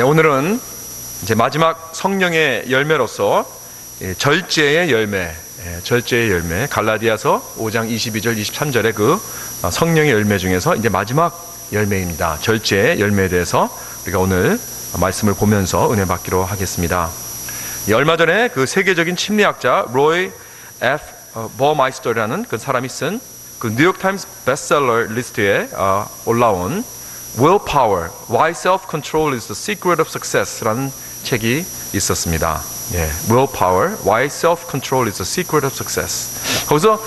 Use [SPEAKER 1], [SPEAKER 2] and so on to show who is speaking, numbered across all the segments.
[SPEAKER 1] 오늘은 이제 마지막 성령의 열매로서 절제의 열매, 갈라디아서 5장 22절 23절의 그 성령의 열매 중에서 이제 마지막 열매입니다. 절제의 열매에 대해서 우리가 오늘 말씀을 보면서 은혜 받기로 하겠습니다. 얼마 전에 그 세계적인 심리학자 로이 F. 버마이스터라는 그 사람이 쓴 그 뉴욕타임스 베스트셀러 리스트에 올라온 Willpower, Why Self-Control is the Secret of Success라는 책이 있었습니다. Willpower, Why Self-Control is the Secret of Success. 거기서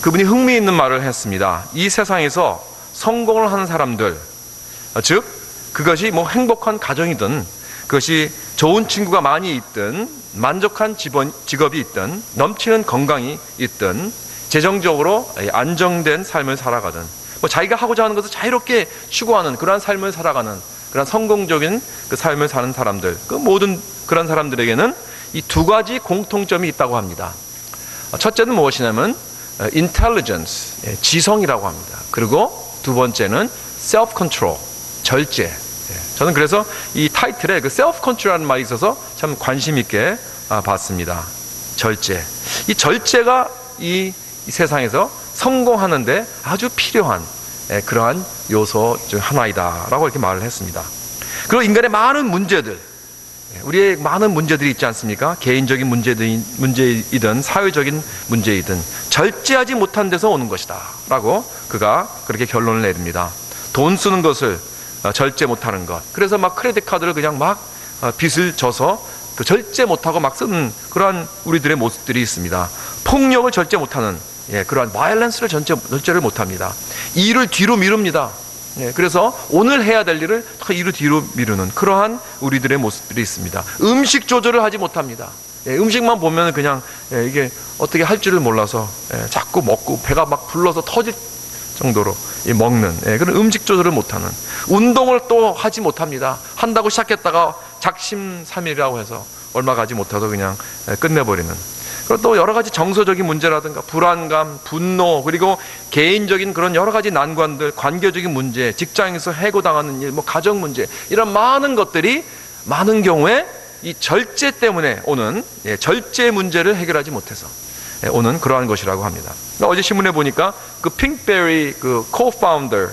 [SPEAKER 1] 그분이 흥미있는 말을 했습니다. 이 세상에서 성공을 하는 사람들, 즉 그것이 뭐 행복한 가정이든, 그것이 좋은 친구가 많이 있든, 만족한 직업이 있든, 넘치는 건강이 있든, 재정적으로 안정된 삶을 살아가든, 뭐 자기가 하고자 하는 것을 자유롭게 추구하는 그러한 삶을 살아가는 그런 성공적인 그 삶을 사는 사람들, 그 모든 그런 사람들에게는 이 두 가지 공통점이 있다고 합니다. 첫째는 무엇이냐면 intelligence, 지성이라고 합니다. 그리고 두 번째는 self-control, 절제. 저는 그래서 이 타이틀에 그 self-control이라는 말이 있어서 참 관심 있게 봤습니다. 절제. 이 절제가 이 세상에서 성공하는데 아주 필요한 그러한 요소 중 하나이다라고 이렇게 말을 했습니다. 그리고 인간의 많은 문제들, 우리의 많은 문제들이 있지 않습니까? 개인적인 문제이든 사회적인 문제이든 절제하지 못한 데서 오는 것이다 라고 그가 그렇게 결론을 내립니다. 돈 쓰는 것을 절제 못하는 것, 그래서 막 크레딧 카드를 그냥 막 빚을 져서 그 절제 못하고 막 쓰는 그러한 우리들의 모습들이 있습니다. 폭력을 절제 못하는 그러한 바이올런스를 절제를 못합니다. 일을 뒤로 미룹니다. 그래서 오늘 해야 될 일을 일을 뒤로 미루는 그러한 우리들의 모습들이 있습니다. 음식 조절을 하지 못합니다. 음식만 보면 그냥 이게 어떻게 할 줄을 몰라서 자꾸 먹고 배가 막 불러서 터질 정도로 먹는 그런 음식 조절을 못하는, 운동을 또 하지 못합니다. 한다고 시작했다가 작심삼일이라고 해서 얼마 가지 못해서 그냥 끝내버리는, 그리고 또 여러 가지 정서적인 문제라든가 불안감, 분노, 그리고 개인적인 그런 여러 가지 난관들, 관계적인 문제, 직장에서 해고당하는 일, 뭐 가정 문제, 이런 많은 것들이 많은 경우에 이 절제 때문에 오는 절제 문제를 해결하지 못해서 오는 그러한 것이라고 합니다. 어제 신문에 보니까 그 핑크베리 그 co-founder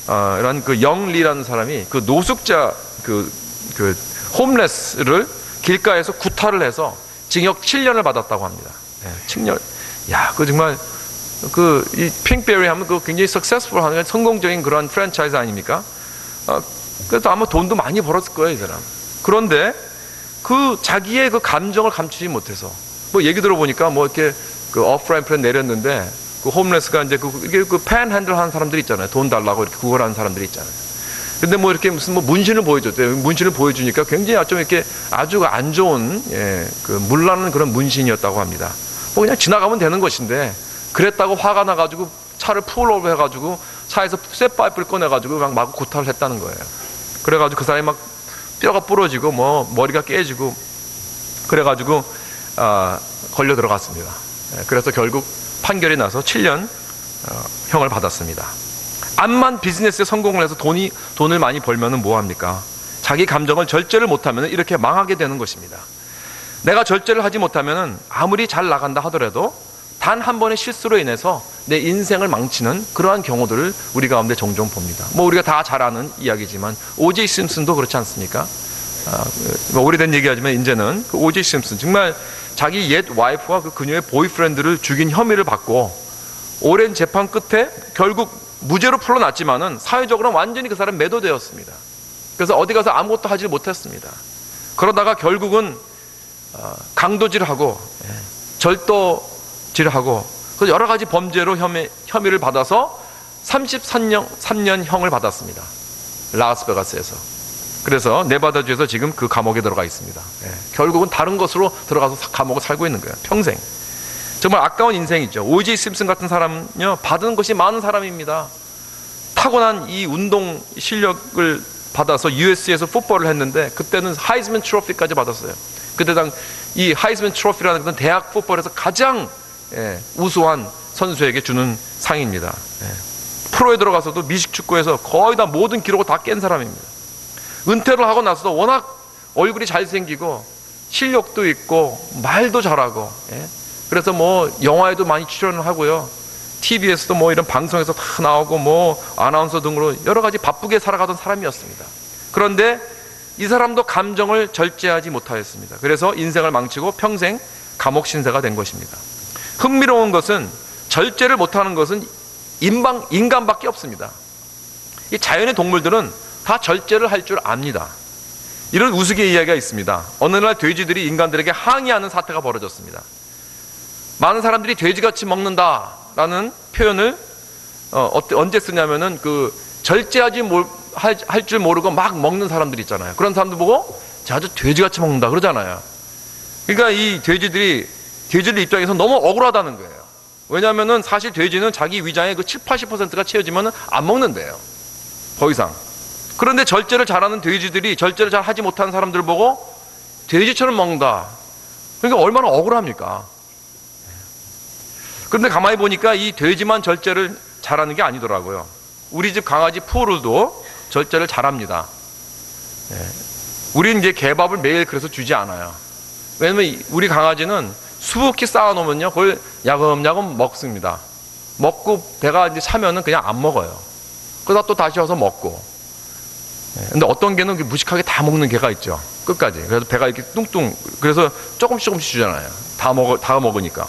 [SPEAKER 1] 라는 그 영리라는 사람이 그 노숙자 그 홈레스를 길가에서 구타를 해서 징역 7년을 받았다고 합니다. 7년. 야, 그 정말 이 핑크베리 하면 그 굉장히 सक्세스풀한 성공적인 그런 프랜차이즈 아닙니까? 그래서 아마 돈도 많이 벌었을 거예요, 이 사람. 그런데 그 자기의 그 감정을 감추지 못해서, 뭐 얘기 들어보니까 뭐 이렇게 그 어프라인프를 내렸는데 그 홈레스가 이제 그 팬핸들 하는 사람들이 있잖아요. 돈 달라고 이렇게 구걸하는 사람들이 있잖아요. 근데 뭐 이렇게 무슨 뭐 문신을 보여줬대요. 문신을 보여주니까 굉장히 좀 이렇게 아주 안 좋은 그 물나는 그런 문신이었다고 합니다. 뭐 그냥 지나가면 되는 것인데 그랬다고 화가 나가지고 차를 풀오버 해가지고 차에서 쇠파이프를 꺼내가지고 막 마구 구타를 했다는 거예요. 그래가지고 그 사람이 막 뼈가 부러지고 뭐 머리가 깨지고 그래가지고 걸려 들어갔습니다. 그래서 결국 판결이 나서 7년 형을 받았습니다. 암만 비즈니스에 성공을 해서 돈을 많이 벌면은 뭐합니까? 자기 감정을 절제를 못하면 이렇게 망하게 되는 것입니다. 내가 절제를 하지 못하면 아무리 잘 나간다 하더라도 단 한 번의 실수로 인해서 내 인생을 망치는 그러한 경우들을 우리 가운데 종종 봅니다. 뭐 우리가 다 잘 아는 이야기지만 오제이 심슨도 그렇지 않습니까? 뭐 오래된 얘기하지만 이제는 그 오제이 심슨 정말 자기 옛 와이프와 그 그녀의 보이프렌드를 죽인 혐의를 받고 오랜 재판 끝에 결국 무죄로 풀려났지만은 사회적으로는 완전히 그 사람 매도되었습니다. 그래서 어디 가서 아무것도 하지 못했습니다. 그러다가 결국은 강도질하고 절도질하고 여러 가지 범죄로 혐의를 받아서 33년 형을 받았습니다. 라스베가스에서. 그래서 네바다주에서 지금 그 감옥에 들어가 있습니다. 결국은 다른 것으로 들어가서 감옥을 살고 있는 거예요. 평생. 정말 아까운 인생이죠. 오지 심슨 같은 사람은요, 받은 것이 많은 사람입니다. 타고난 이 운동 실력을 받아서 USC에서 풋볼을 했는데 그때는 하이즈맨 트로피까지 받았어요. 그때 당 이 하이즈맨 트로피라는 것은 대학 풋볼에서 가장 우수한 선수에게 주는 상입니다. 프로에 들어가서도 미식축구에서 거의 다 모든 기록을 다 깬 사람입니다. 은퇴를 하고 나서도 워낙 얼굴이 잘생기고 실력도 있고 말도 잘하고, 예? 그래서 뭐 영화에도 많이 출연을 하고요, TV에서도 뭐 이런 방송에서 다 나오고 뭐 아나운서 등으로 여러 가지 바쁘게 살아가던 사람이었습니다. 그런데 이 사람도 감정을 절제하지 못하였습니다. 그래서 인생을 망치고 평생 감옥 신세가 된 것입니다. 흥미로운 것은 절제를 못하는 것은 인간밖에 없습니다. 이 자연의 동물들은 다 절제를 할 줄 압니다. 이런 우스개 이야기가 있습니다. 어느 날 돼지들이 인간들에게 항의하는 사태가 벌어졌습니다. 많은 사람들이 돼지같이 먹는다라는 표현을 언제 쓰냐면은 그 절제하지 할 줄 모르고 막 먹는 사람들 있잖아요. 그런 사람들 보고 아주 돼지같이 먹는다 그러잖아요. 그러니까 이 돼지들 입장에서 너무 억울하다는 거예요. 왜냐하면은 사실 돼지는 자기 위장의 그 70-80%가 채워지면 안 먹는데요, 더 이상. 그런데 절제를 잘하는 돼지들이 절제를 잘 하지 못하는 사람들 보고 돼지처럼 먹는다. 그러니까 얼마나 억울합니까? 그런데 가만히 보니까 이 돼지만 절제를 잘하는 게 아니더라고요. 우리 집 강아지 푸르도 절제를 잘합니다. 우리는 이제 개밥을 매일 그래서 주지 않아요. 왜냐면 우리 강아지는 수북히 쌓아놓으면요, 그걸 야금야금 먹습니다. 먹고 배가 이제 차면은 그냥 안 먹어요. 그러다 또 다시 와서 먹고. 근데 어떤 개는 무식하게 다 먹는 개가 있죠, 끝까지. 그래서 배가 이렇게 뚱뚱, 그래서 조금씩 주잖아요, 다 먹으니까.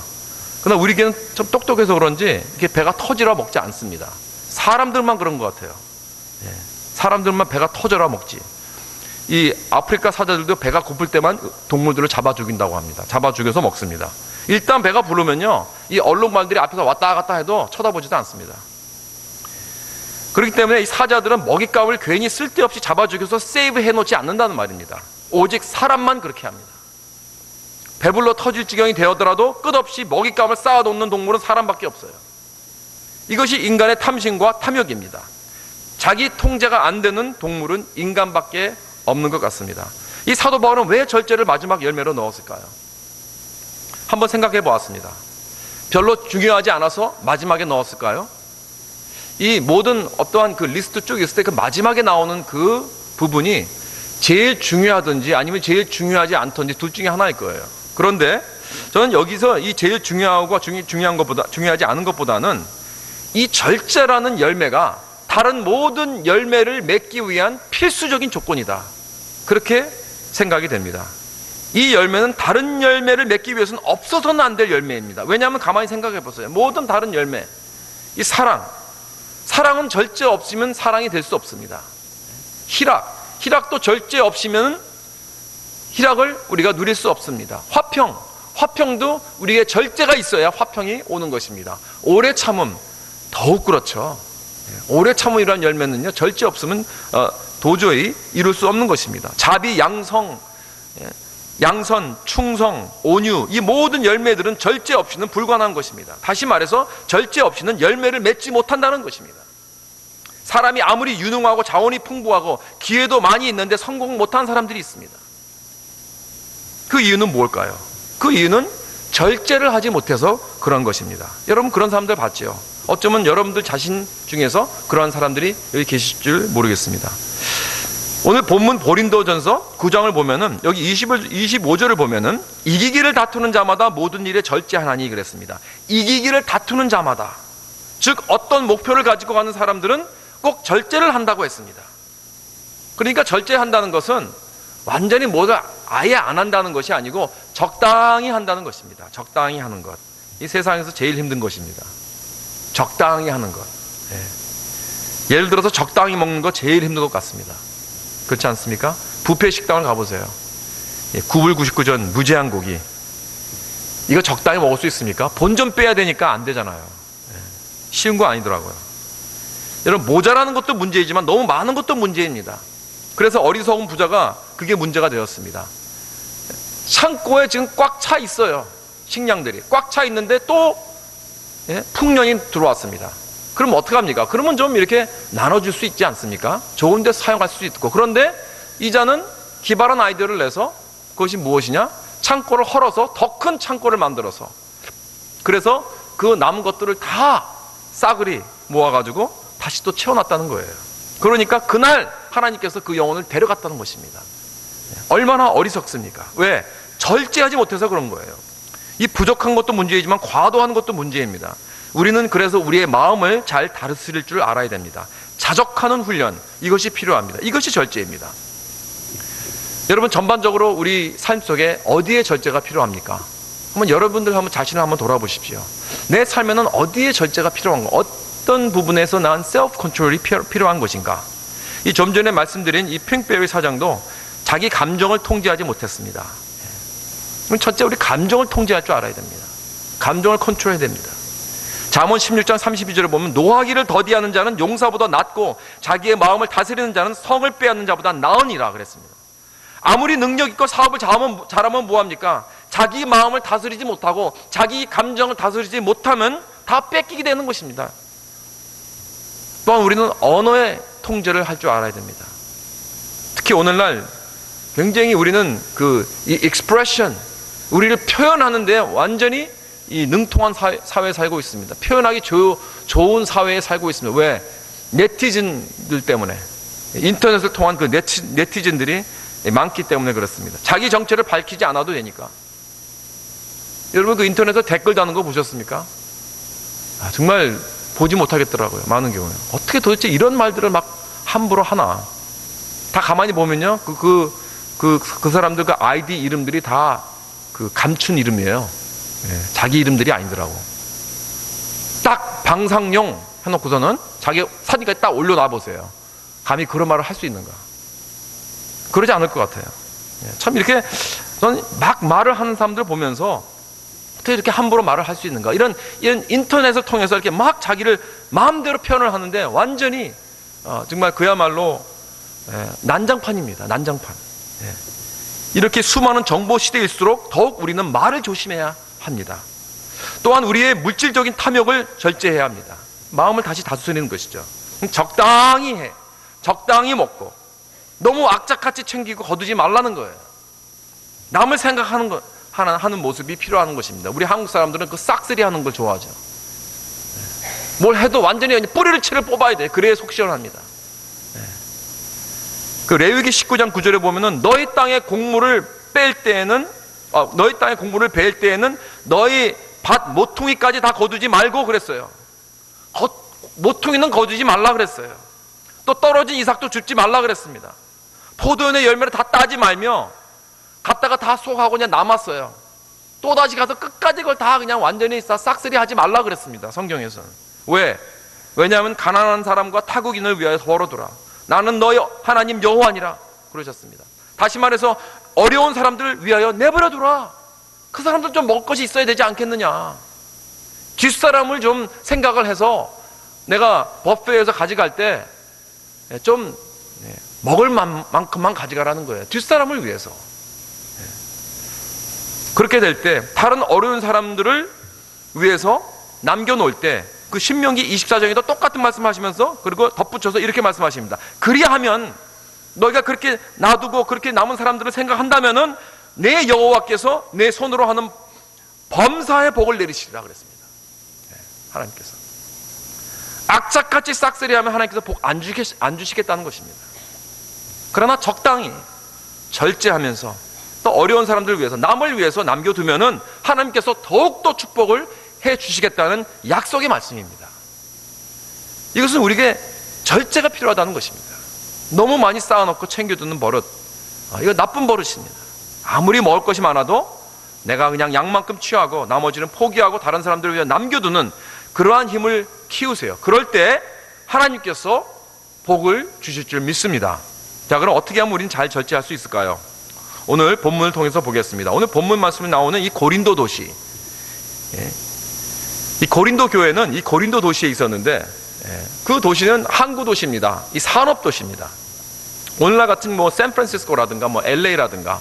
[SPEAKER 1] 그러나 우리 개는 좀 똑똑해서 그런지 이렇게 배가 터지라 먹지 않습니다. 사람들만 그런 것 같아요. 사람들만 배가 터져라 먹지. 이 아프리카 사자들도 배가 고플 때만 동물들을 잡아 죽인다고 합니다. 잡아 죽여서 먹습니다. 일단 배가 부르면요, 이 얼룩말들이 앞에서 왔다 갔다 해도 쳐다보지도 않습니다. 그렇기 때문에 이 사자들은 먹잇감을 괜히 쓸데없이 잡아 죽여서 세이브 해놓지 않는다는 말입니다. 오직 사람만 그렇게 합니다. 배불러 터질 지경이 되었더라도 끝없이 먹잇감을 쌓아놓는 동물은 사람밖에 없어요. 이것이 인간의 탐심과 탐욕입니다. 자기 통제가 안 되는 동물은 인간밖에 없는 것 같습니다. 이 사도 바울은 왜 절제를 마지막 열매로 넣었을까요? 한번 생각해 보았습니다. 별로 중요하지 않아서 마지막에 넣었을까요? 이 모든 어떠한 그 리스트 쭉 있을 때 그 마지막에 나오는 그 부분이 제일 중요하든지 아니면 제일 중요하지 않든지 둘 중에 하나일 거예요. 그런데 저는 여기서 이 제일 중요하고 중요하지 않은 것보다는 이 절제라는 열매가 다른 모든 열매를 맺기 위한 필수적인 조건이다, 그렇게 생각이 됩니다. 이 열매는 다른 열매를 맺기 위해서는 없어서는 안 될 열매입니다. 왜냐하면 가만히 생각해 보세요. 모든 다른 열매, 이 사랑은 절제 없이면 사랑이 될 수 없습니다. 희락도 절제 없이면 희락을 우리가 누릴 수 없습니다. 화평도 우리의 절제가 있어야 화평이 오는 것입니다. 오래 참음 더욱 그렇죠. 오래 참음이라는 열매는요, 절제 없으면 도저히 이룰 수 없는 것입니다. 자비, 양선, 충성, 온유, 이 모든 열매들은 절제 없이는 불가능한 것입니다. 다시 말해서 절제 없이는 열매를 맺지 못한다는 것입니다. 사람이 아무리 유능하고 자원이 풍부하고 기회도 많이 있는데 성공 못한 사람들이 있습니다. 그 이유는 뭘까요? 그 이유는 절제를 하지 못해서 그런 것입니다. 여러분 그런 사람들 봤죠? 어쩌면 여러분들 자신 중에서 그러한 사람들이 여기 계실 줄 모르겠습니다. 오늘 본문 고린도전서 9장을 보면은 여기 25절을 보면은 이기기를 다투는 자마다 모든 일에 절제하나니 그랬습니다. 이기기를 다투는 자마다, 즉 어떤 목표를 가지고 가는 사람들은 꼭 절제를 한다고 했습니다. 그러니까 절제한다는 것은 완전히 뭐를 아예 안 한다는 것이 아니고 적당히 한다는 것입니다. 적당히 하는 것, 이 세상에서 제일 힘든 것입니다. 적당히 하는 것. 예를 들어서 적당히 먹는 거 제일 힘든 것 같습니다. 그렇지 않습니까? 뷔페 식당을 가보세요. 9불 99전 무제한 고기, 이거 적당히 먹을 수 있습니까? 본전 빼야 되니까 안 되잖아요. 쉬운 거 아니더라고요. 여러분 모자라는 것도 문제이지만 너무 많은 것도 문제입니다. 그래서 어리석은 부자가 그게 문제가 되었습니다. 창고에 지금 꽉 차 있어요. 식량들이 꽉 차 있는데 또 풍년이 들어왔습니다. 그럼 어떡합니까? 그러면 좀 이렇게 나눠줄 수 있지 않습니까? 좋은 데 사용할 수 있고. 그런데 이자는 기발한 아이디어를 내서 그것이 무엇이냐? 창고를 헐어서 더 큰 창고를 만들어서, 그래서 그 남은 것들을 다 싸그리 모아가지고 다시 또 채워놨다는 거예요. 그러니까 그날 하나님께서 그 영혼을 데려갔다는 것입니다. 얼마나 어리석습니까? 왜? 절제하지 못해서 그런 거예요. 이 부족한 것도 문제이지만 과도한 것도 문제입니다. 우리는 그래서 우리의 마음을 잘 다스릴 줄 알아야 됩니다. 자족하는 훈련, 이것이 필요합니다. 이것이 절제입니다. 여러분, 전반적으로 우리 삶 속에 어디에 절제가 필요합니까? 한번 여러분들 한번 자신을 한번 돌아보십시오. 내 삶에는 어디에 절제가 필요한가? 어떤 부분에서 난 셀프 컨트롤이 필요한 것인가? 이 좀 전에 말씀드린 이 핑크베리 사장도 자기 감정을 통제하지 못했습니다. 첫째, 우리 감정을 통제할 줄 알아야 됩니다. 감정을 컨트롤해야 됩니다. 잠언 16장 32절에 보면 노하기를 더디하는 자는 용사보다 낫고 자기의 마음을 다스리는 자는 성을 빼앗는 자보다 나으니라 그랬습니다. 아무리 능력 있고 사업을 잘하면 뭐합니까? 자기 마음을 다스리지 못하고 자기 감정을 다스리지 못하면 다 뺏기게 되는 것입니다. 또한 우리는 언어의 통제를 할 줄 알아야 됩니다. 특히 오늘날 굉장히 우리는 이 익스프레션, 우리를 표현하는데 완전히 이 능통한 사회에 살고 있습니다. 표현하기 좋은 사회에 살고 있습니다. 왜? 네티즌들 때문에, 인터넷을 통한 그 네티즌들이 많기 때문에 그렇습니다. 자기 정체를 밝히지 않아도 되니까. 여러분, 그 인터넷에 댓글 다는 거 보셨습니까? 정말 보지 못하겠더라고요. 많은 경우에. 어떻게 도대체 이런 말들을 막 함부로 하나. 다 가만히 보면요, 그 사람들 그 아이디 이름들이 다 그 감춘 이름이에요. 자기 이름들이 아니더라고. 딱 방상용 해놓고서는 자기 사진까지 딱 올려놔 보세요. 감히 그런 말을 할 수 있는가? 그러지 않을 것 같아요. 참 이렇게 저는 막 말을 하는 사람들 보면서 어떻게 이렇게 함부로 말을 할 수 있는가? 이런 인터넷을 통해서 이렇게 막 자기를 마음대로 표현을 하는데 완전히 정말 그야말로 난장판입니다. 난장판. 이렇게 수많은 정보 시대일수록 더욱 우리는 말을 조심해야 합니다. 또한 우리의 물질적인 탐욕을 절제해야 합니다. 마음을 다시 다스리는 것이죠. 적당히 해, 적당히 먹고 너무 악착같이 챙기고 거두지 말라는 거예요. 남을 생각하는 모습이 필요한 것입니다. 우리 한국 사람들은 그 싹쓸이 하는 걸 좋아하죠. 뭘 해도 완전히 뿌리를 채를 뽑아야 돼. 그래야 속 시원합니다. 그 레위기 19장 9절에 보면은 너희 땅의 곡물을 뺄 때에는 너희 땅의 곡물을 벨 때에는 너희 밭 모퉁이까지 다 거두지 말고 그랬어요. 모퉁이는 거두지 말라 그랬어요. 또 떨어진 이삭도 줍지 말라 그랬습니다. 포도원의 열매를 다 따지 말며 갔다가 다 쏙하고 그냥 남았어요. 또다시 가서 끝까지 그걸 다 그냥 완전히 싹쓸이 하지 말라 그랬습니다. 성경에서는. 왜? 왜냐하면 가난한 사람과 타국인을 위하여 벌어두라. 나는 너희 하나님 여호와니라 그러셨습니다. 다시 말해서 어려운 사람들을 위하여 내버려두라. 그 사람들 좀 먹을 것이 있어야 되지 않겠느냐. 뒷사람을 좀 생각을 해서 내가 버페에서 가져갈 때 좀 먹을 만큼만 가져가라는 거예요. 뒷사람을 위해서. 그렇게 될 때 다른 어려운 사람들을 위해서 남겨놓을 때 그 신명기 24장에도 똑같은 말씀하시면서 그리고 덧붙여서 이렇게 말씀하십니다. 그리하면 너희가 그렇게 놔두고 그렇게 남은 사람들을 생각한다면은 내 여호와께서 내 손으로 하는 범사의 복을 내리시리라 그랬습니다. 하나님께서 악착같이 싹쓸이하면 하나님께서 복 안 주시겠다는 것입니다. 그러나 적당히 절제하면서 또 어려운 사람들을 위해서 남을 위해서 남겨두면은 하나님께서 더욱더 축복을 해 주시겠다는 약속의 말씀입니다. 이것은 우리에게 절제가 필요하다는 것입니다. 너무 많이 쌓아놓고 챙겨두는 버릇, 이거 나쁜 버릇입니다. 아무리 먹을 것이 많아도 내가 그냥 양만큼 취하고 나머지는 포기하고 다른 사람들을 위해 남겨두는 그러한 힘을 키우세요. 그럴 때 하나님께서 복을 주실 줄 믿습니다. 자, 그럼 어떻게 하면 우리는 잘 절제할 수 있을까요? 오늘 본문을 통해서 보겠습니다. 오늘 본문 말씀에 나오는 이 고린도 도시, 이 고린도 교회는 이 고린도 도시에 있었는데 그 도시는 항구 도시입니다. 이 산업 도시입니다. 오늘날 같은 뭐 샌프란시스코라든가 뭐 LA라든가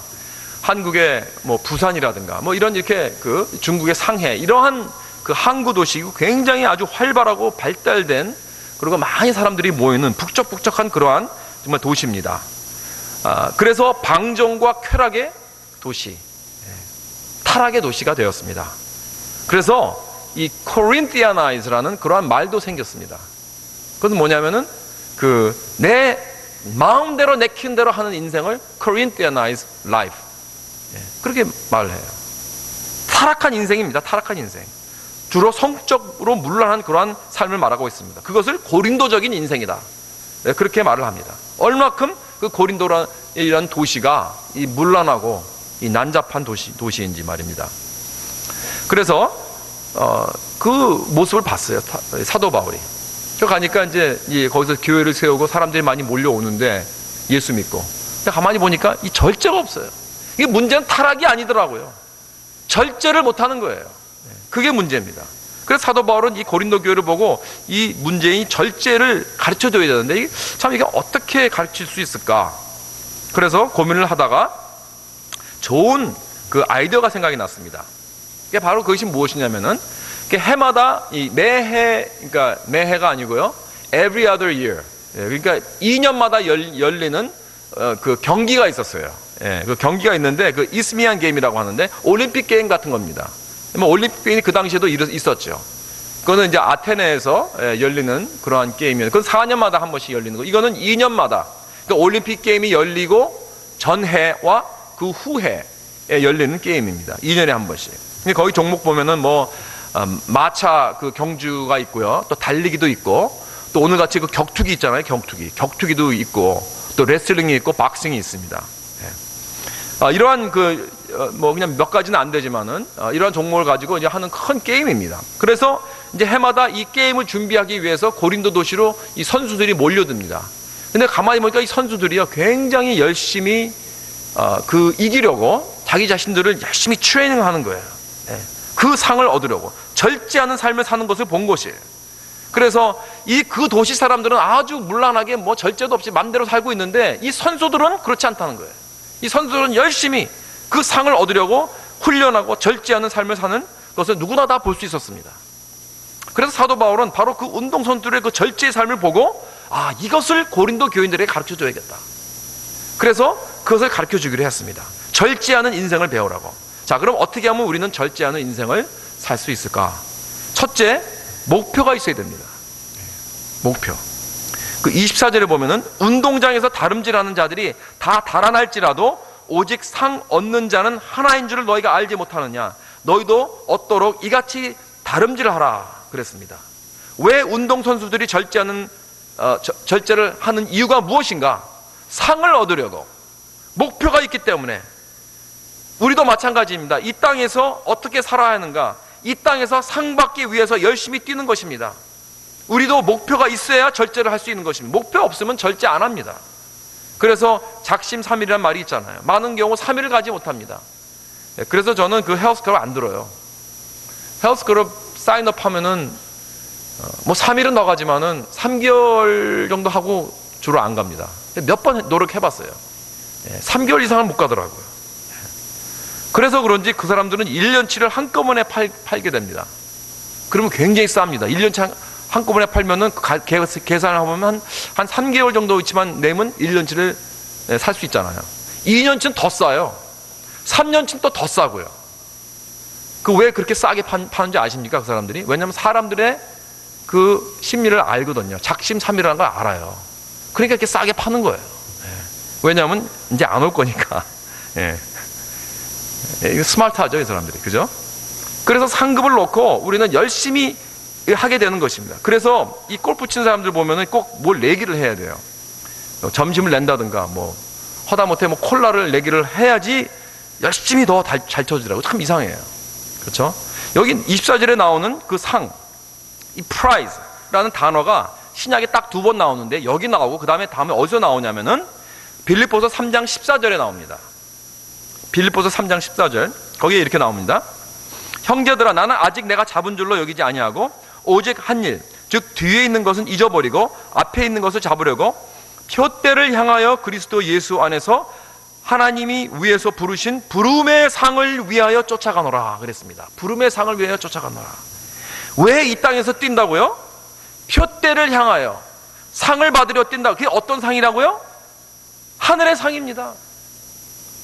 [SPEAKER 1] 한국의 뭐 부산이라든가 뭐 이런 이렇게 그 중국의 상해 이러한 그 항구 도시이고 굉장히 아주 활발하고 발달된 그리고 많은 사람들이 모이는 북적북적한 그러한 정말 도시입니다. 그래서 방종과 쾌락의 도시, 타락의 도시가 되었습니다. 그래서 이 코린티아나이즈라는 그러한 말도 생겼습니다. 그것은 뭐냐면은 내 마음대로 내키는 대로 하는 인생을 Corinthianized life, 그렇게 말을 해요. 타락한 인생입니다. 타락한 인생. 주로 성적으로 문란한 그러한 삶을 말하고 있습니다. 그것을 고린도적인 인생이다, 그렇게 말을 합니다. 얼마큼 그 고린도라는 도시가 이 문란하고 이 난잡한 도시인지 말입니다. 그래서 그 모습을 봤어요, 사도 바울이. 가니까 이제 거기서 교회를 세우고 사람들이 많이 몰려오는데 예수 믿고, 가만히 보니까 이 절제가 없어요. 이게 문제는 타락이 아니더라고요. 절제를 못하는 거예요. 그게 문제입니다. 그래서 사도 바울은 이 고린도 교회를 보고 이 문제인 절제를 가르쳐줘야 되는데, 참 이게 어떻게 가르칠 수 있을까? 그래서 고민을 하다가 좋은 그 아이디어가 생각이 났습니다. 이게 바로 그것이 무엇이냐면은, 해마다 매해, 그러니까 매해가 아니고요, every other year, 그러니까 2년마다 열리는 그 경기가 있었어요. 그 경기가 있는데 그 이스미안 게임이라고 하는데 올림픽 게임 같은 겁니다. 뭐 올림픽 게임이 그 당시에도 있었죠. 그거는 이제 아테네에서 열리는 그러한 게임이에요. 그건 4년마다 한 번씩 열리는 거. 이거는 2년마다. 그러니까 올림픽 게임이 열리고 전해와 그 후해에 열리는 게임입니다. 2년에 한 번씩. 거기 종목 보면은 뭐 마차 그 경주가 있고요, 또 달리기도 있고, 또 오늘같이 그 격투기 있잖아요. 격투기도 있고, 또 레슬링이 있고, 박싱이 있습니다. 이러한 뭐 그냥 몇 가지는 안 되지만은 이러한 종목을 가지고 이제 하는 큰 게임입니다. 그래서 이제 해마다 이 게임을 준비하기 위해서 고린도 도시로 이 선수들이 몰려듭니다. 근데 가만히 보니까 이 선수들이요, 굉장히 열심히 이기려고 자기 자신들을 열심히 트레이닝하는 거예요. 그 상을 얻으려고 절제하는 삶을 사는 것을 본 것이에요. 그래서 그 도시 사람들은 아주 문란하게 뭐 절제도 없이 맘대로 살고 있는데, 이 선수들은 그렇지 않다는 거예요. 이 선수들은 열심히 그 상을 얻으려고 훈련하고 절제하는 삶을 사는 것을 누구나 다 볼 수 있었습니다. 그래서 사도 바울은 바로 그 운동선수들의 그 절제의 삶을 보고, 이것을 고린도 교인들에게 가르쳐 줘야겠다. 그래서 그것을 가르쳐 주기로 했습니다. 절제하는 인생을 배우라고. 자, 그럼 어떻게 하면 우리는 절제하는 인생을 살 수 있을까? 첫째, 목표가 있어야 됩니다. 목표. 그 24절에 보면은, 운동장에서 다름질하는 자들이 다 달아날지라도 오직 상 얻는 자는 하나인 줄을 너희가 알지 못하느냐? 너희도 얻도록 이같이 다름질하라 그랬습니다. 왜 운동선수들이 절제를 하는 이유가 무엇인가? 상을 얻으려고. 목표가 있기 때문에. 우리도 마찬가지입니다. 이 땅에서 어떻게 살아야 하는가? 이 땅에서 상 받기 위해서 열심히 뛰는 것입니다. 우리도 목표가 있어야 절제를 할 수 있는 것입니다. 목표 없으면 절제 안 합니다. 그래서 작심삼일이라는 말이 있잖아요. 많은 경우 3일을 가지 못합니다. 그래서 저는 그 헬스클럽 안 들어요. 헬스클럽 사인업 하면은 뭐 3일은 나가지만은 3개월 정도 하고 주로 안 갑니다. 몇 번 노력해봤어요. 3개월 이상은 못 가더라고요. 그래서 그런지 그 사람들은 1년치를 한꺼번에 팔게 됩니다. 그러면 굉장히 쌉니다. 1년치 한꺼번에 팔면은 계산을 하면 한 3개월 정도 있지만 내면 1년치를 살 수 있잖아요. 2년치는 더 싸요. 3년치는 또 더 싸고요. 그 왜 그렇게 싸게 파는지 아십니까? 그 사람들이? 왜냐하면 사람들의 그 심리를 알거든요. 작심삼일이라는 걸 알아요. 그러니까 이렇게 싸게 파는 거예요. 왜냐하면 이제 안 올 거니까. 이거 스마트하죠, 이 사람들이. 그죠? 그래서 상급을 놓고 우리는 열심히 하게 되는 것입니다. 그래서 이 골프 치는 사람들 보면은 꼭 뭘 내기를 해야 돼요. 점심을 낸다든가, 뭐, 허다못해 뭐 콜라를 내기를 해야지 열심히 더 잘 쳐주더라고요. 참 이상해요. 그렇죠? 여기 24절에 나오는 그 상, 이 prize라는 단어가 신약에 딱 2번 나오는데, 여기 나오고, 그 다음에 어디서 나오냐면은 빌립보서 3장 14절에 나옵니다. 빌립보서 3장 14절, 거기에 이렇게 나옵니다. 형제들아, 나는 아직 내가 잡은 줄로 여기지 아니하고 오직 한 일, 즉 뒤에 있는 것은 잊어버리고 앞에 있는 것을 잡으려고 표대를 향하여 그리스도 예수 안에서 하나님이 위에서 부르신 부름의 상을 위하여 쫓아가노라 그랬습니다. 부름의 상을 위하여 쫓아가노라. 왜 이 땅에서 뛴다고요? 표대를 향하여 상을 받으려 뛴다. 그게 어떤 상이라고요? 하늘의 상입니다.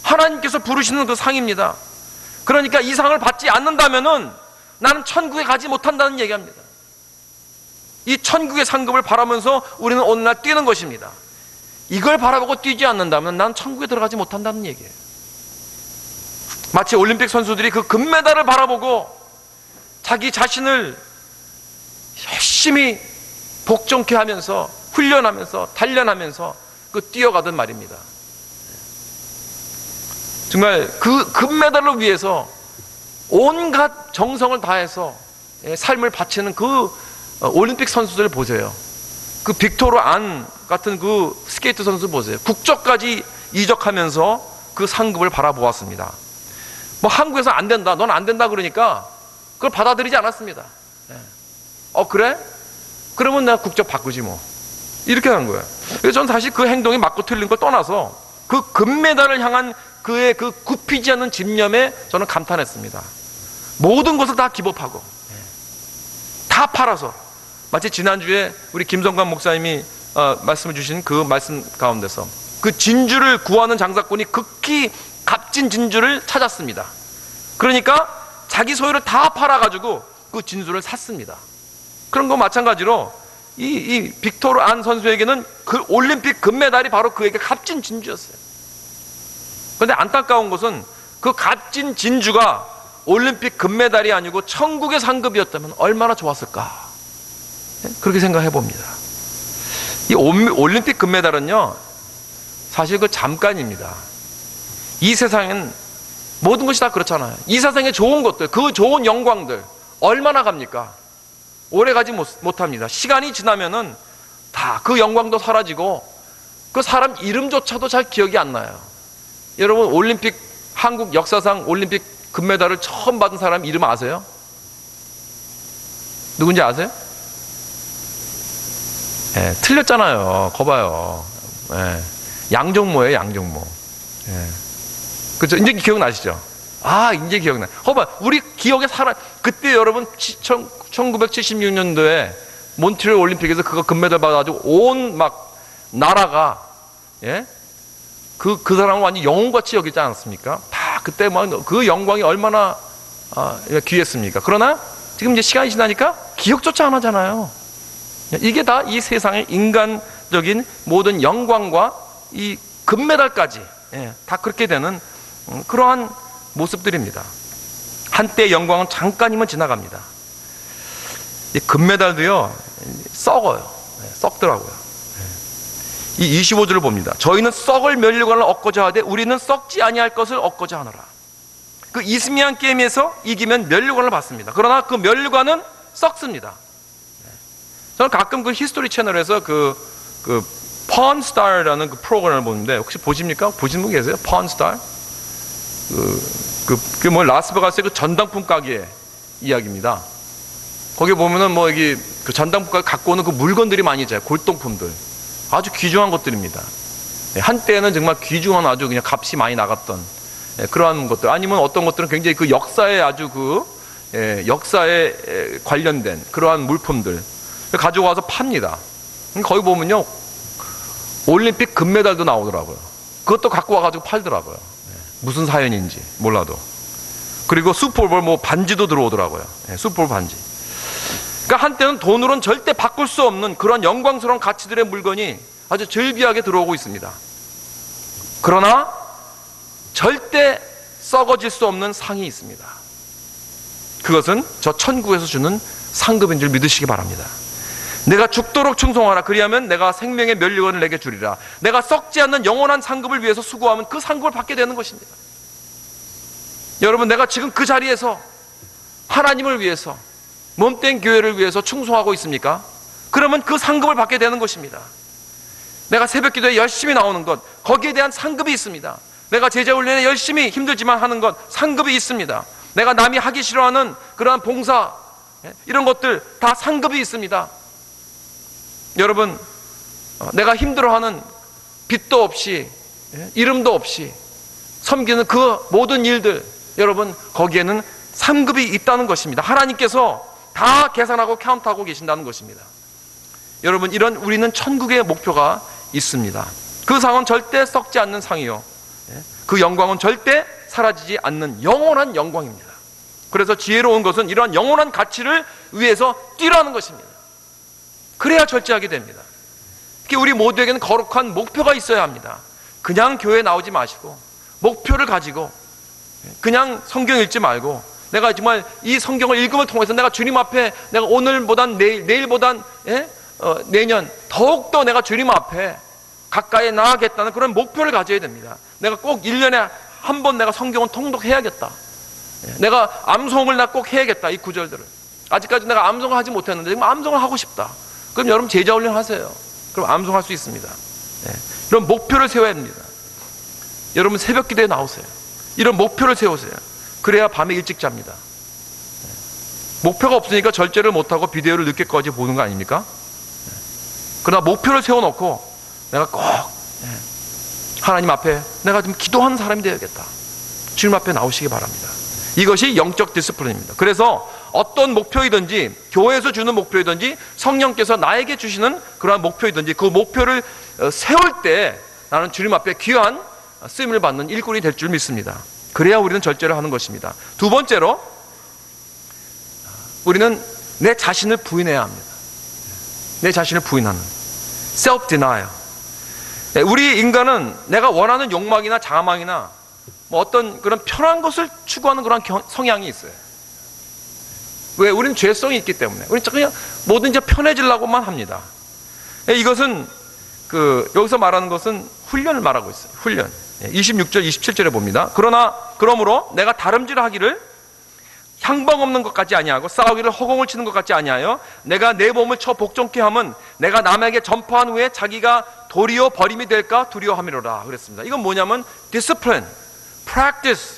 [SPEAKER 1] 하나님께서 부르시는 그 상입니다. 그러니까 이 상을 받지 않는다면은 나는 천국에 가지 못한다는 얘기합니다. 이 천국의 상급을 바라면서 우리는 오늘날 뛰는 것입니다. 이걸 바라보고 뛰지 않는다면 난 천국에 들어가지 못한다는 얘기예요. 마치 올림픽 선수들이 그 금메달을 바라보고 자기 자신을 열심히 복종케 하면서 훈련하면서 단련하면서 그 뛰어가던 말입니다. 정말 그 금메달을 위해서 온갖 정성을 다해서 삶을 바치는 그 올림픽 선수들 보세요. 그 빅토르 안 같은 그 스케이트 선수 보세요. 국적까지 이적하면서 그 상급을 바라보았습니다. 뭐 한국에서 안 된다, 넌 안 된다 그러니까 그걸 받아들이지 않았습니다. 그래? 그러면 내가 국적 바꾸지 뭐. 이렇게 한 거예요. 그래서 저는 사실 그 행동이 맞고 틀린 걸 떠나서 그 금메달을 향한 그의 그 굽히지 않는 집념에 저는 감탄했습니다. 모든 것을 다 기법하고 다 팔아서, 마치 지난주에 우리 김성관 목사님이 말씀을 주신 그 말씀 가운데서 그 진주를 구하는 장사꾼이 극히 값진 진주를 찾았습니다. 그러니까 자기 소유를 다 팔아가지고 그 진주를 샀습니다. 그런 거 마찬가지로 이 빅토르 안 선수에게는 그 올림픽 금메달이 바로 그에게 값진 진주였어요. 그런데 안타까운 것은 그 값진 진주가 올림픽 금메달이 아니고 천국의 상급이었다면 얼마나 좋았을까, 그렇게 생각해 봅니다. 이 올림픽 금메달은요 사실 그 잠깐입니다. 이 세상엔 모든 것이 다 그렇잖아요. 이 세상에 좋은 것들, 그 좋은 영광들 얼마나 갑니까? 오래 가지 못합니다. 시간이 지나면은 다 그 영광도 사라지고 그 사람 이름조차도 잘 기억이 안 나요. 여러분, 올림픽, 한국 역사상 올림픽 금메달을 처음 받은 사람 이름 아세요? 누군지 아세요? 틀렸잖아요. 거봐요. 양정모예요, 양정모. 그렇죠? 이제 기억나시죠? 이제 기억나. 거봐, 우리 기억에 그때 여러분 1976년도에 몬트리올 올림픽에서 그거 금메달 받아가지고 온 막 나라가 그 사람은 완전 영웅같이 여기지 않았습니까? 다 그때 막 그 영광이 얼마나 귀했습니까? 그러나 지금 이제 시간이 지나니까 기억조차 안 하잖아요. 이게 다 이 세상의 인간적인 모든 영광과 이 금메달까지 다 그렇게 되는 그러한 모습들입니다. 한때 영광은 잠깐이면 지나갑니다. 이 금메달도요 썩어요. 썩더라고요. 이 25절을 봅니다. 저희는 썩을 면류관을 얻고자 하되 우리는 썩지 아니할 것을 얻고자 하노라. 그 이스미안 게임에서 이기면 면류관을 받습니다. 그러나 그 면류관은 썩습니다. 저는 가끔 그 히스토리 채널에서 그 펀스타라는 그 프로그램을 보는데 혹시 보십니까? 보신 분 계세요? 펀스타? 뭐 라스베가스의 그 전당품 가게 이야기입니다. 거기 보면은 뭐 여기 그 전당품 가게 갖고 오는 그 물건들이 많이 있잖아요. 골동품들. 아주 귀중한 것들입니다. 한때는 정말 귀중한 아주 그냥 값이 많이 나갔던 그러한 것들, 아니면 어떤 것들은 굉장히 그 역사에 아주 역사에 관련된 그러한 물품들 가지고 와서 팝니다. 거기 보면요 올림픽 금메달도 나오더라고요. 그것도 갖고 와가지고 팔더라고요. 무슨 사연인지 몰라도. 그리고 슈퍼볼 뭐 반지도 들어오더라고요. 슈퍼볼 반지. 그러니까 한때는 돈으로는 절대 바꿀 수 없는 그런 영광스러운 가치들의 물건이 아주 절비하게 들어오고 있습니다. 그러나 절대 썩어질 수 없는 상이 있습니다. 그것은 저 천국에서 주는 상급인 줄 믿으시기 바랍니다. 내가 죽도록 충성하라. 그리하면 내가 생명의 면류관을 내게 주리라. 내가 썩지 않는 영원한 상급을 위해서 수고하면 그 상급을 받게 되는 것입니다. 여러분, 내가 지금 그 자리에서 하나님을 위해서, 몸된 교회를 위해서 충성하고 있습니까? 그러면 그 상급을 받게 되는 것입니다. 내가 새벽 기도에 열심히 나오는 것, 거기에 대한 상급이 있습니다. 내가 제자 훈련에 열심히 힘들지만 하는 것, 상급이 있습니다. 내가 남이 하기 싫어하는 그러한 봉사, 이런 것들 다 상급이 있습니다. 여러분, 내가 힘들어하는 빚도 없이 이름도 없이 섬기는 그 모든 일들, 여러분 거기에는 상급이 있다는 것입니다. 하나님께서 다 계산하고 카운트하고 계신다는 것입니다. 여러분, 이런 우리는 천국의 목표가 있습니다. 그 상은 절대 썩지 않는 상이요, 그 영광은 절대 사라지지 않는 영원한 영광입니다. 그래서 지혜로운 것은 이러한 영원한 가치를 위해서 뛰라는 것입니다. 그래야 절제하게 됩니다. 특히 우리 모두에게는 거룩한 목표가 있어야 합니다. 그냥 교회 나오지 마시고 목표를 가지고 그냥 성경 읽지 말고 내가 정말 이 성경을 읽음을 통해서 내가 주님 앞에 내가 오늘보단 내일보단 내년 더욱더 내가 주님 앞에 가까이 나아가겠다는 그런 목표를 가져야 됩니다. 내가 꼭 1년에 한 번 내가 성경을 통독해야겠다. 내가 암송을 나 꼭 해야겠다. 이 구절들을 아직까지 내가 암송을 하지 못했는데 지금 암송을 하고 싶다. 그럼 여러분 제자 훈련 하세요. 그럼 암송할 수 있습니다. 이런 목표를 세워야 합니다. 여러분 새벽 기도에 나오세요. 이런 목표를 세우세요. 그래야 밤에 일찍 잡니다. 목표가 없으니까 절제를 못하고 비디오를 늦게까지 보는 거 아닙니까? 그러나 목표를 세워놓고 내가 꼭 하나님 앞에 내가 좀 기도하는 사람이 되어야겠다. 주님 앞에 나오시기 바랍니다. 이것이 영적 디스플린입니다. 그래서 어떤 목표이든지 교회에서 주는 목표이든지 성령께서 나에게 주시는 그러한 목표이든지 그 목표를 세울 때 나는 주님 앞에 귀한 쓰임을 받는 일꾼이 될 줄 믿습니다. 그래야 우리는 절제를 하는 것입니다. 두 번째로 우리는 내 자신을 부인해야 합니다. 내 자신을 부인하는 self-denial. 우리 인간은 내가 원하는 욕망이나 자망이나 뭐 어떤 그런 편한 것을 추구하는 그런 성향이 있어요. 왜? 우리는 죄성이 있기 때문에 우리는 그냥 뭐든지 편해지려고만 합니다. 이것은 여기서 말하는 것은 훈련을 말하고 있어요. 훈련. 26절 27절에 봅니다. 그러므로 내가 다름질하기를 향방 없는 것 같지 아니하고 싸우기를 허공을 치는 것 같지 아니하여 내가 내 몸을 쳐 복종케 함은 내가 남에게 전파한 후에 자기가 도리어 버림이 될까 두려워함이로라 그랬습니다. 이건 뭐냐면 discipline, practice,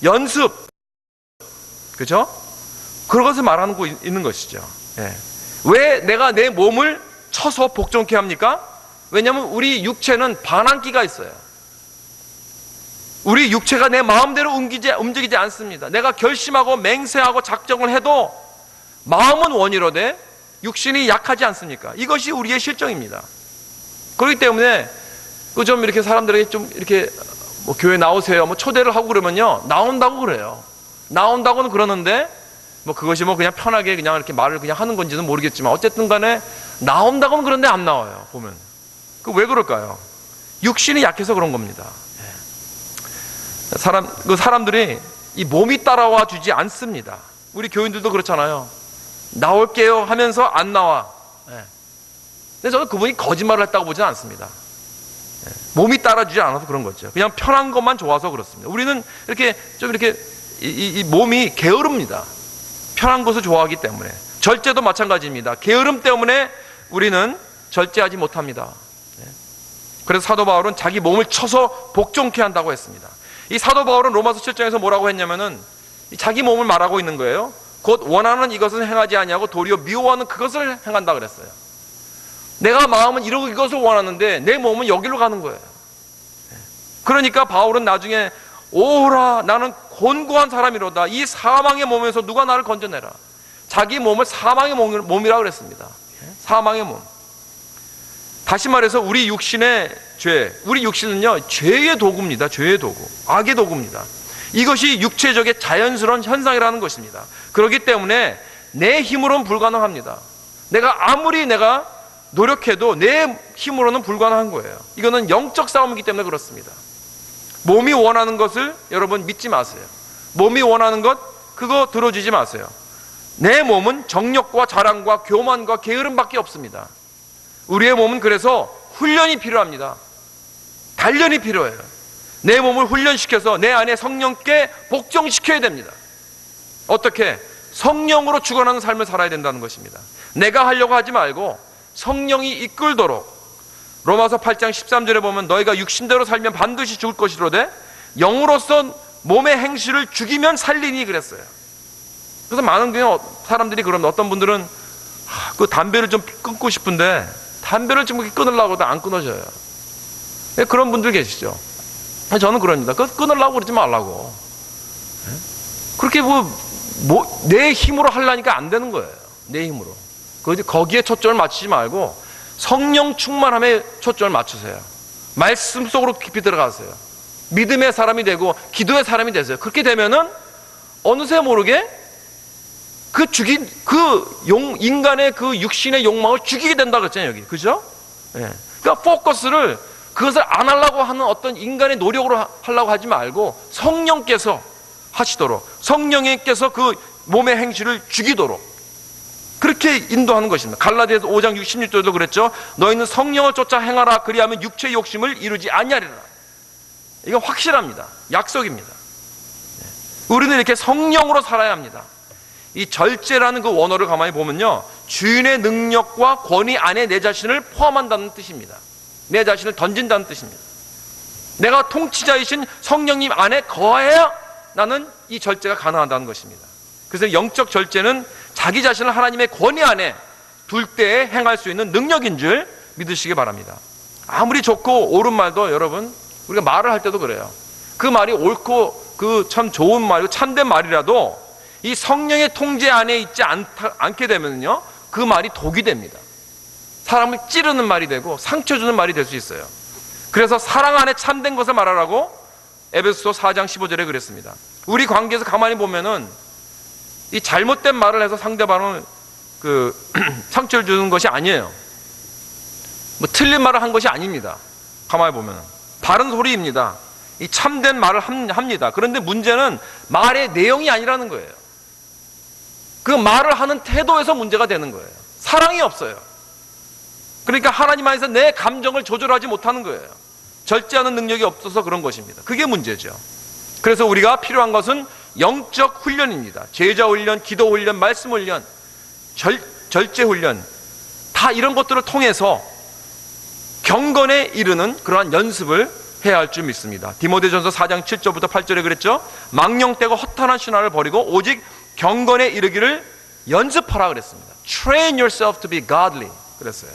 [SPEAKER 1] 연습, 그죠? 그런 것을 말하고 있는 것이죠. 왜 내가 내 몸을 쳐서 복종케 합니까? 왜냐하면 우리 육체는 반항기가 있어요. 우리 육체가 내 마음대로 움직이지 않습니다. 내가 결심하고 맹세하고 작정을 해도 마음은 원이로되 육신이 약하지 않습니까? 이것이 우리의 실정입니다. 그렇기 때문에 좀 이렇게 사람들에게 좀 이렇게 뭐 교회 나오세요 뭐 초대를 하고 그러면요 나온다고 그래요. 나온다고는 그러는데 뭐 그것이 뭐 그냥 편하게 그냥 이렇게 말을 그냥 하는 건지는 모르겠지만 어쨌든 간에 나온다고는 그런데 안 나와요. 보면 왜 그럴까요? 육신이 약해서 그런 겁니다. 사람들이 이 몸이 따라와 주지 않습니다. 우리 교인들도 그렇잖아요. 나올게요 하면서 안 나와. 근데 저는 그분이 거짓말을 했다고 보지는 않습니다. 몸이 따라주지 않아서 그런 거죠. 그냥 편한 것만 좋아서 그렇습니다. 우리는 이렇게 좀 이렇게 이 몸이 게으릅니다. 편한 것을 좋아하기 때문에. 절제도 마찬가지입니다. 게으름 때문에 우리는 절제하지 못합니다. 그래서 사도 바울은 자기 몸을 쳐서 복종케 한다고 했습니다. 이 사도 바울은 로마서 7장에서 뭐라고 했냐면은 자기 몸을 말하고 있는 거예요. 곧 원하는 이것은 행하지 아니하고 도리어 미워하는 그것을 행한다 그랬어요. 내가 마음은 이것을 원하는데 내 몸은 여기로 가는 거예요. 그러니까 바울은 나중에 오라 나는 곤고한 사람이로다. 이 사망의 몸에서 누가 나를 건져내라. 자기 몸을 사망의 몸이라고 그랬습니다. 사망의 몸. 다시 말해서 우리 육신의 죄, 우리 육신은요 죄의 도구입니다. 죄의 도구, 악의 도구입니다. 이것이 육체적인 자연스러운 현상이라는 것입니다. 그렇기 때문에 내 힘으로는 불가능합니다. 아무리 내가 노력해도 내 힘으로는 불가능한 거예요. 이거는 영적 싸움이기 때문에 그렇습니다. 몸이 원하는 것을 여러분 믿지 마세요. 몸이 원하는 것 그거 들어주지 마세요. 내 몸은 정욕과 자랑과 교만과 게으름밖에 없습니다. 우리의 몸은 그래서 훈련이 필요합니다. 단련이 필요해요. 내 몸을 훈련시켜서 내 안에 성령께 복종시켜야 됩니다. 어떻게? 성령으로 죽어나는 삶을 살아야 된다는 것입니다. 내가 하려고 하지 말고 성령이 이끌도록. 로마서 8장 13절에 보면 너희가 육신대로 살면 반드시 죽을 것이로되 영으로서 몸의 행실을 죽이면 살리니 그랬어요. 그래서 많은 사람들이 그러면 어떤 분들은 그 담배를 좀 끊고 싶은데 담배를 좀 끊으려고 해도 안 끊어져요. 그런 분들 계시죠. 저는 그럽니다. 끊으려고 그러지 말라고. 그렇게 내 힘으로 하려니까 안 되는 거예요. 내 힘으로. 거기에 초점을 맞추지 말고 성령 충만함에 초점을 맞추세요. 말씀 속으로 깊이 들어가세요. 믿음의 사람이 되고 기도의 사람이 되세요. 그렇게 되면은 어느새 모르게 인간의 그 육신의 욕망을 죽이게 된다 그랬잖아요, 여기. 그죠? 그러니까 포커스를 그것을 안 하려고 하는 어떤 인간의 노력으로 하려고 하지 말고 성령께서 하시도록, 성령께서 그 몸의 행실을 죽이도록 그렇게 인도하는 것입니다. 갈라디아서 5장 16절도 그랬죠. 너희는 성령을 쫓아 행하라. 그리하면 육체의 욕심을 이루지 아니하리라. 이건 확실합니다. 약속입니다. 우리는 이렇게 성령으로 살아야 합니다. 이 절제라는 그 원어를 가만히 보면요, 주인의 능력과 권위 안에 내 자신을 포함한다는 뜻입니다. 내 자신을 던진다는 뜻입니다. 내가 통치자이신 성령님 안에 거해야 나는 이 절제가 가능하다는 것입니다. 그래서 영적 절제는 자기 자신을 하나님의 권위 안에 둘 때에 행할 수 있는 능력인 줄 믿으시기 바랍니다. 아무리 좋고 옳은 말도 여러분, 우리가 말을 할 때도 그래요. 그 말이 옳고 그 참 좋은 말이고 참된 말이라도 이 성령의 통제 안에 있지 않게 되면요, 그 말이 독이 됩니다. 사람을 찌르는 말이 되고 상처 주는 말이 될 수 있어요. 그래서 사랑 안에 참된 것을 말하라고 에베소서 4장 15절에 그랬습니다. 우리 관계에서 가만히 보면은 이 잘못된 말을 해서 상대방을 그 상처를 주는 것이 아니에요. 뭐 틀린 말을 한 것이 아닙니다. 가만히 보면은 바른 소리입니다. 이 참된 말을 합니다. 그런데 문제는 말의 내용이 아니라는 거예요. 그 말을 하는 태도에서 문제가 되는 거예요. 사랑이 없어요. 그러니까 하나님 안에서 내 감정을 조절하지 못하는 거예요. 절제하는 능력이 없어서 그런 것입니다. 그게 문제죠. 그래서 우리가 필요한 것은 영적 훈련입니다. 제자 훈련, 기도 훈련, 말씀 훈련, 절제 훈련, 다 이런 것들을 통해서 경건에 이르는 그러한 연습을 해야 할 줄 믿습니다. 디모데전서 4장 7절부터 8절에 그랬죠. 망령되고 허탄한 신화를 버리고 오직 경건에 이르기를 연습하라 그랬습니다. Train yourself to be godly 그랬어요.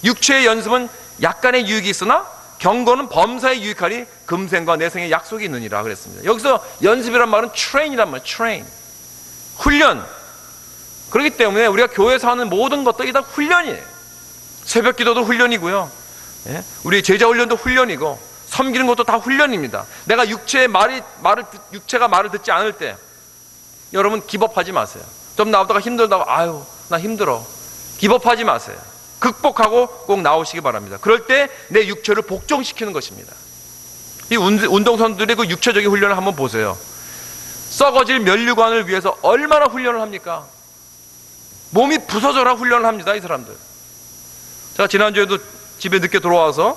[SPEAKER 1] 육체의 연습은 약간의 유익이 있으나 경건은 범사에 유익하리 금생과 내생의 약속이 있느니라 그랬습니다. 여기서 연습이란 말은 train이란 말이에요. train, 훈련. 그렇기 때문에 우리가 교회에서 하는 모든 것들이 다 훈련이에요. 새벽 기도도 훈련이고요, 우리 제자 훈련도 훈련이고 섬기는 것도 다 훈련입니다. 내가 육체가 말을 듣지 않을 때 여러분 기법하지 마세요. 좀 나오다가 힘들다고 아유 나 힘들어, 기법하지 마세요. 극복하고 꼭 나오시기 바랍니다. 그럴 때 내 육체를 복종시키는 것입니다. 이 운동선수들의 그 육체적인 훈련을 한번 보세요. 썩어질 면류관을 위해서 얼마나 훈련을 합니까? 몸이 부서져라 훈련을 합니다, 이 사람들. 제가 지난주에도 집에 늦게 들어와서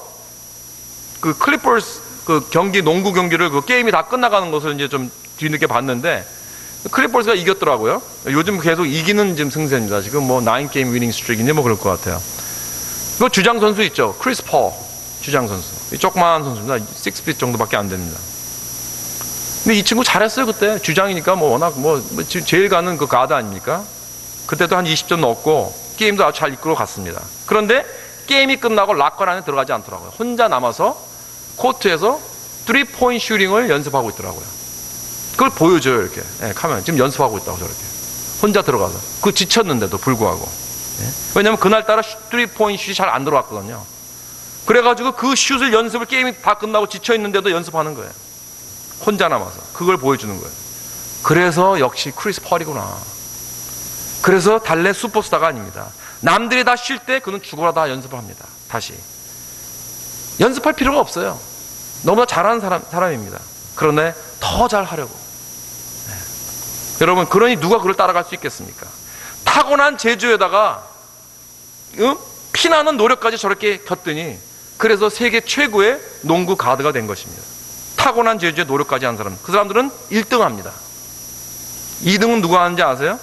[SPEAKER 1] 그 클리퍼스 그 경기, 농구 경기를 그 게임이 다 끝나가는 것을 이제 좀 뒤늦게 봤는데 클리퍼스가 이겼더라고요. 요즘 계속 이기는 지금 승세입니다. 지금 뭐 9게임 위닝 스트릭인지 뭐 그럴 것 같아요. 그 주장 선수 있죠. 크리스 폴 주장 선수. 이 조그마한 선수입니다. 6feet 정도밖에 안 됩니다. 근데 이 친구 잘했어요. 그때 주장이니까 뭐 워낙 뭐 제일 가는 그 가드 아닙니까? 그때도 한 20점 넣었고 게임도 아주 잘 이끌어 갔습니다. 그런데 게임이 끝나고 락커 안에 들어가지 않더라고요. 혼자 남아서 코트에서 3포인트 슈팅을 연습하고 있더라고요. 그걸 보여줘요, 이렇게. 카메라 지금 연습하고 있다고 저렇게 혼자 들어가서. 그 지쳤는데도 불구하고. 왜냐면 그날따라 3포인트 슛이 잘 안 들어왔거든요. 그래가지고 그 슛을 연습을 게임이 다 끝나고 지쳐있는데도 연습하는 거예요. 혼자 남아서. 그걸 보여주는 거예요. 그래서 역시 크리스 펄이구나. 그래서 달래 슈퍼스타가 아닙니다. 남들이 다 쉴 때 그는 죽어라 다 연습을 합니다. 다시 연습할 필요가 없어요. 너무나 잘하는 사람입니다. 그런데 더 잘하려고. 여러분, 그러니 누가 그걸 따라갈 수 있겠습니까? 타고난 재주에다가 피나는 노력까지 저렇게 겼더니 그래서 세계 최고의 농구 가드가 된 것입니다. 타고난 재주에 노력까지 한 사람, 그 사람들은 1등 합니다. 2등은 누가 하는지 아세요?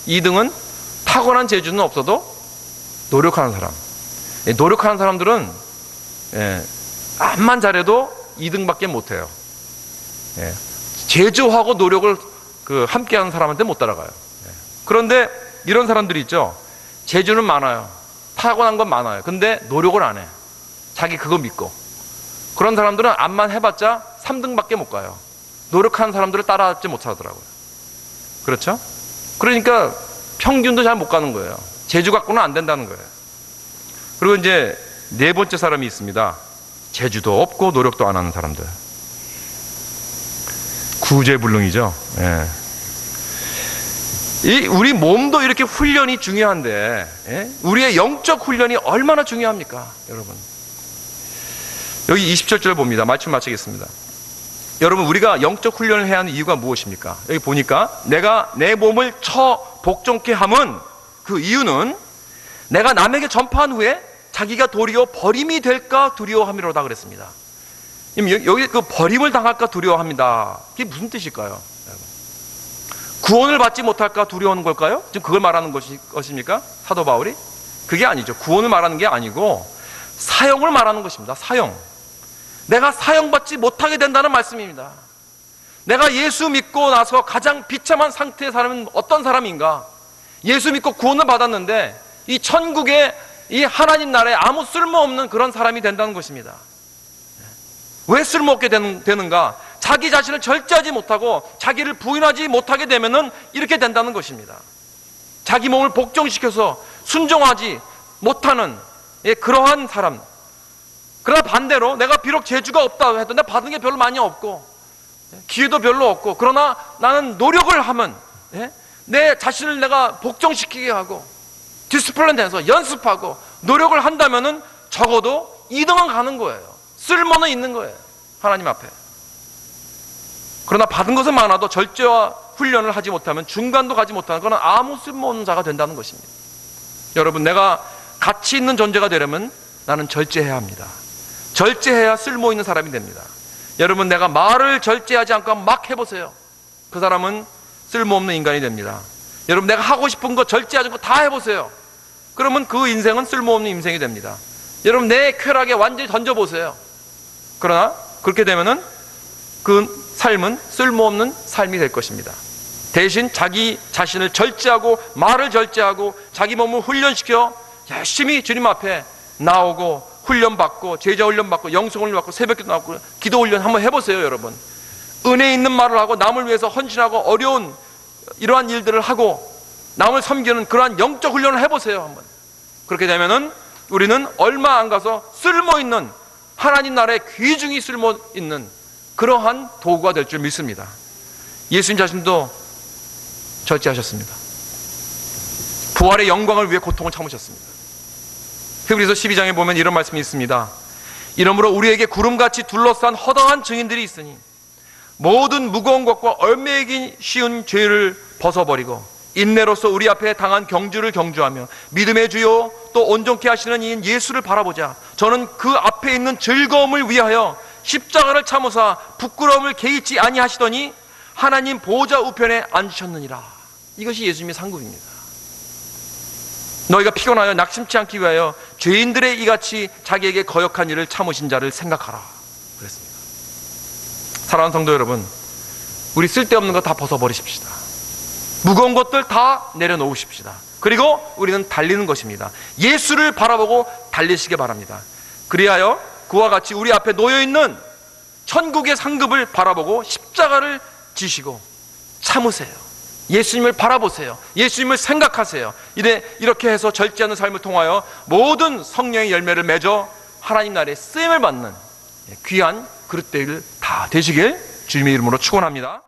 [SPEAKER 1] 2등은 타고난 재주는 없어도 노력하는 사람. 노력하는 사람들은 암만 잘해도 2등밖에 못해요. 재주하고 노력을 함께하는 사람한테 못 따라가요. 그런데 이런 사람들이 있죠. 재주는 많아요. 타고난 건 많아요. 근데 노력을 안 해. 자기 그거 믿고. 그런 사람들은 암만 해봤자 3등밖에 못 가요. 노력하는 사람들을 따라잡지 못하더라고요. 그렇죠? 그러니까 평균도 잘 못 가는 거예요. 재주 갖고는 안 된다는 거예요. 그리고 이제 네 번째 사람이 있습니다. 재주도 없고 노력도 안 하는 사람들. 구제불능이죠. 우리 몸도 이렇게 훈련이 중요한데, 예? 우리의 영적 훈련이 얼마나 중요합니까, 여러분? 여기 27절 봅니다. 말씀 마치겠습니다. 여러분, 우리가 영적 훈련을 해야 하는 이유가 무엇입니까? 여기 보니까 내가 내 몸을 복종케 함은, 그 이유는 내가 남에게 전파한 후에 자기가 도리어 버림이 될까 두려워함이로다 그랬습니다. 여기 그 버림을 당할까 두려워합니다. 그게 무슨 뜻일까요? 구원을 받지 못할까 두려워하는 걸까요? 지금 그걸 말하는 것입니까? 사도 바울이? 그게 아니죠. 구원을 말하는 게 아니고 사형을 말하는 것입니다. 사형. 내가 사형받지 못하게 된다는 말씀입니다. 내가 예수 믿고 나서 가장 비참한 상태의 사람은 어떤 사람인가? 예수 믿고 구원을 받았는데 이 천국의 이 하나님 나라에 아무 쓸모없는 그런 사람이 된다는 것입니다. 왜 쓸모없게 되는가? 자기 자신을 절제하지 못하고 자기를 부인하지 못하게 되면은 이렇게 된다는 것입니다. 자기 몸을 복종시켜서 순종하지 못하는 그러한 사람. 그러나 반대로 내가 비록 재주가 없다 해도 내가 받은 게 별로 많이 없고 기회도 별로 없고, 그러나 나는 노력을 하면 내 자신을 내가 복종시키게 하고 디스플레인 돼서 연습하고 노력을 한다면은 적어도 2등은 가는 거예요. 쓸모는 있는 거예요, 하나님 앞에. 그러나 받은 것은 많아도 절제와 훈련을 하지 못하면 중간도 가지 못하는, 그건 아무 쓸모없는 자가 된다는 것입니다. 여러분, 내가 가치 있는 존재가 되려면 나는 절제해야 합니다. 절제해야 쓸모 있는 사람이 됩니다. 여러분, 내가 말을 절제하지 않고 막 해보세요. 그 사람은 쓸모없는 인간이 됩니다. 여러분, 내가 하고 싶은 거 절제하지 않고 다 해보세요. 그러면 그 인생은 쓸모없는 인생이 됩니다. 여러분, 내 쾌락에 완전히 던져보세요. 그러나 그렇게 되면은 그 삶은 쓸모없는 삶이 될 것입니다. 대신 자기 자신을 절제하고 말을 절제하고 자기 몸을 훈련시켜 열심히 주님 앞에 나오고 훈련받고 제자 훈련받고 영성 훈련받고 새벽기도 나오고 기도 훈련 한번 해보세요. 여러분, 은혜 있는 말을 하고 남을 위해서 헌신하고 어려운 이러한 일들을 하고 남을 섬기는 그러한 영적 훈련을 해보세요. 한번. 그렇게 되면은 우리는 얼마 안 가서 쓸모있는 하나님 나라의 귀중히 쓸모있는 그러한 도구가 될 줄 믿습니다. 예수님 자신도 절제하셨습니다. 부활의 영광을 위해 고통을 참으셨습니다. 히브리서 12장에 보면 이런 말씀이 있습니다. 이러므로 우리에게 구름같이 둘러싼 허다한 증인들이 있으니 모든 무거운 것과 얼매이기 쉬운 죄를 벗어버리고 인내로서 우리 앞에 당한 경주를 경주하며 믿음의 주요 또 온전케 하시는 이인 예수를 바라보자. 저는 그 앞에 있는 즐거움을 위하여 십자가를 참으사 부끄러움을 개의치 아니하시더니 하나님 보좌 우편에 앉으셨느니라. 이것이 예수님의 상급입니다. 너희가 피곤하여 낙심치 않기 위하여 죄인들의 이같이 자기에게 거역한 일을 참으신 자를 생각하라 그랬습니다. 사랑하는 성도 여러분, 우리 쓸데없는 거 다 벗어버리십시다. 무거운 것들 다 내려놓으십시다. 그리고 우리는 달리는 것입니다. 예수를 바라보고 달리시기 바랍니다. 그리하여 그와 같이 우리 앞에 놓여있는 천국의 상급을 바라보고 십자가를 지시고 참으세요. 예수님을 바라보세요. 예수님을 생각하세요. 이렇게 해서 절제하는 삶을 통하여 모든 성령의 열매를 맺어 하나님 나라의 쓰임을 받는 귀한 그릇되기를 다 되시길 주님의 이름으로 축원합니다.